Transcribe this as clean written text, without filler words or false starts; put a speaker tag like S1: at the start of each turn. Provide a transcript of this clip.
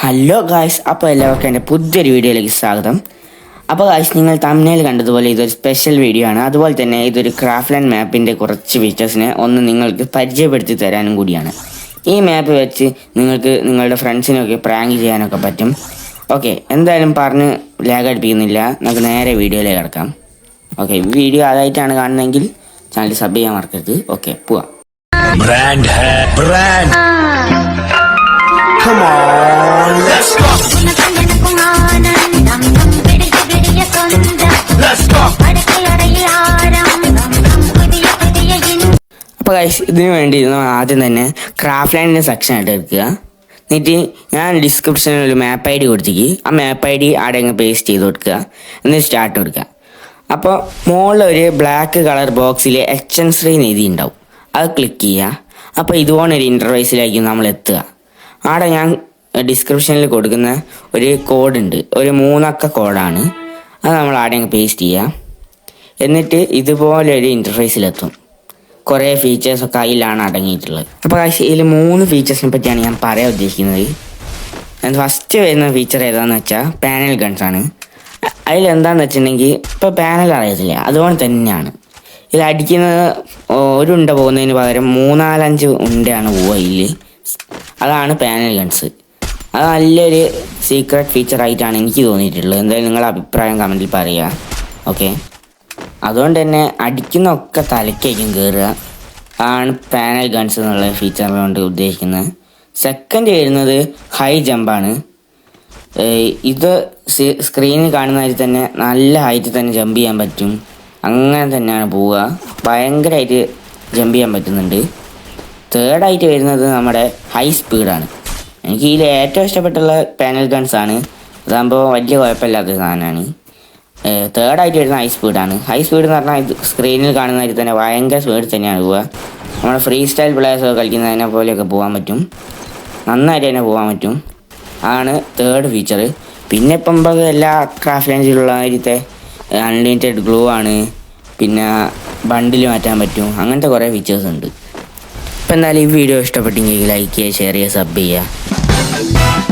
S1: Hello guys, അപ്പോൾ എല്ലാവർക്കും എൻ്റെ പുതിയൊരു വീഡിയോയിലേക്ക് സ്വാഗതം. അപ്പോൾ ഗായ്സ്, നിങ്ങൾ തംബ്നെയിൽ കണ്ടതുപോലെ ഇതൊരു സ്പെഷ്യൽ വീഡിയോ ആണ്. അതുപോലെ തന്നെ ഇതൊരു ക്രാഫ്റ്റ്ലാൻഡ് മാപ്പിൻ്റെ കുറച്ച് ഫീച്ചേഴ്സിനെ നിങ്ങൾക്ക് പരിചയപ്പെടുത്തി തരാനും കൂടിയാണ്. ഈ മാപ്പ് വെച്ച് നിങ്ങൾക്ക് നിങ്ങളുടെ ഫ്രണ്ട്സിനൊക്കെ പ്രാങ്ക് ചെയ്യാനൊക്കെ പറ്റും. ഓക്കെ, എന്തായാലും പറഞ്ഞ് ലാഗ് അടിപ്പിക്കുന്നില്ല, നമുക്ക് നേരെ വീഡിയോയിലേക്ക് കിടക്കാം. ഓക്കെ, വീഡിയോ ആദ്യമായിട്ടാണ് കാണുന്നതെങ്കിൽ ചാനൽ സബ് ചെയ്യാൻ മറക്കരുത്. ഓക്കെ, പോവാം.
S2: Come on, let's go. Let's go.
S1: അപ്പോൾ ഗൈസ്, ഇതിനു വേണ്ടി ആദ്യം തന്നെ ക്രാഫ്റ്റ്ലാൻഡിൻ്റെ സെക്ഷൻ ആയിട്ട് എടുക്കുക. എന്നിട്ട് ഞാൻ ഡിസ്ക്രിപ്ഷനിൽ ഒരു മാപ്പ് ഐ ഡി കൊടുത്തേക്ക് ആ മാപ്പ് ഐ ഡി അവിടെ അങ്ങ് പേസ്റ്റ് ചെയ്ത് കൊടുക്കുക. എന്നിട്ട് സ്റ്റാർട്ട് കൊടുക്കുക. അപ്പോൾ മുകളിൽ ഒരു ബ്ലാക്ക് കളർ ബോക്സിൽ HN3 എഴുതി ഉണ്ടാവും. അത് ക്ലിക്ക് ചെയ്യുക. അപ്പോൾ ഇതുപോലൊരു ഇൻ്റർഫേസിലായിരിക്കും നമ്മൾ എത്തുക. അവിടെ ഞാൻ ഡിസ്ക്രിപ്ഷനിൽ കൊടുക്കുന്ന ഒരു കോഡുണ്ട്, ഒരു 3 അക്ക കോഡാണ്. അത് നമ്മൾ ആടെ അങ്ങ് പേസ്റ്റ് ചെയ്യുക. എന്നിട്ട് ഇതുപോലെ ഒരു ഇൻ്റർഫേസിലെത്തും. കുറേ ഫീച്ചേഴ്സൊക്കെ അതിലാണ് അടങ്ങിയിട്ടുള്ളത്. അപ്പോൾ ഇതിൽ 3 ഫീച്ചേഴ്സിനെ പറ്റിയാണ് ഞാൻ പറയാൻ ഉദ്ദേശിക്കുന്നത്. ഫസ്റ്റ് വരുന്ന ഫീച്ചർ ഏതാണെന്ന് വെച്ചാൽ പാനൽ ഗൺസ് ആണ്. അതിലെന്താണെന്ന് വെച്ചിട്ടുണ്ടെങ്കിൽ ഇപ്പോൾ പാനൽ അറിയത്തില്ല, അതുപോലെ തന്നെയാണ് ഇതിൽ അടിക്കുന്നത്. ഒരു ഉണ്ട പോകുന്നതിന് പകരം 3-4-5 ഉണ്ടയാണ് പോവുക ഇതിൽ. അതാണ് പാനൽ ഗൺസ്. അത് നല്ലൊരു സീക്രട്ട് ഫീച്ചറായിട്ടാണ് എനിക്ക് തോന്നിയിട്ടുള്ളത്. എന്തായാലും നിങ്ങളുടെ അഭിപ്രായം കമൻറ്റിൽ പറയുക. ഓക്കെ, അതുകൊണ്ട് തന്നെ അടിക്കുന്നൊക്കെ തലയ്ക്കായിരിക്കും കയറുക. ആണ് പാനൽ ഗൺസ് എന്നുള്ള ഫീച്ചർ കൊണ്ട് ഉദ്ദേശിക്കുന്നത്. സെക്കൻഡ് വരുന്നത് ഹൈ ജമ്പാണ്. ഇത് സ്ക്രീനിൽ കാണുന്നതിൽ തന്നെ നല്ല ഹൈറ്റിൽ തന്നെ ജമ്പ് ചെയ്യാൻ പറ്റും. അങ്ങനെ തന്നെയാണ് പോവുക, ഭയങ്കരമായിട്ട് ജമ്പ് ചെയ്യാൻ പറ്റുന്നുണ്ട്. തേർഡായിട്ട് വരുന്നത് നമ്മുടെ ഹൈ സ്പീഡാണ്. എനിക്ക് ഇതിൽ ഏറ്റവും ഇഷ്ടപ്പെട്ടുള്ള പാനൽ ഗൺസ് ആണ്. അതാകുമ്പോൾ വലിയ കുഴപ്പമില്ലാത്ത സാധനമാണ്. തേർഡായിട്ട് വരുന്ന ഹൈ സ്പീഡാണ്. ഹൈ സ്പീഡ് എന്ന് പറഞ്ഞാൽ ഇത് സ്ക്രീനിൽ കാണുന്നതിൽ തന്നെ ഭയങ്കര സ്പീഡ് തന്നെയാണ് പോവുക. നമ്മുടെ ഫ്രീ സ്റ്റൈൽ പ്ലേയേഴ്സൊക്കെ കളിക്കുന്നതിനെ പോലെയൊക്കെ പോകാൻ പറ്റും, നന്നായിട്ട് തന്നെ പോകാൻ പറ്റും. ആണ് തേർഡ് ഫീച്ചർ. പിന്നെ ഇപ്പം എല്ലാ ക്രാഫ്റ്റ്ലാൻഡിലുള്ള കാര്യത്തെ അൺലിമിറ്റഡ് ഗ്ലൂ ആണ്, പിന്നെ ബണ്ടിൽ മാറ്റാൻ പറ്റും, അങ്ങനത്തെ കുറേ ഫീച്ചേഴ്സ് ഉണ്ട്. അപ്പോൾ എന്തായാലും ഈ വീഡിയോ ഇഷ്ടപ്പെട്ടെങ്കിൽ ലൈക്ക് ചെയ്യുക, ഷെയർ ചെയ്യുക, സബ് ചെയ്യുക.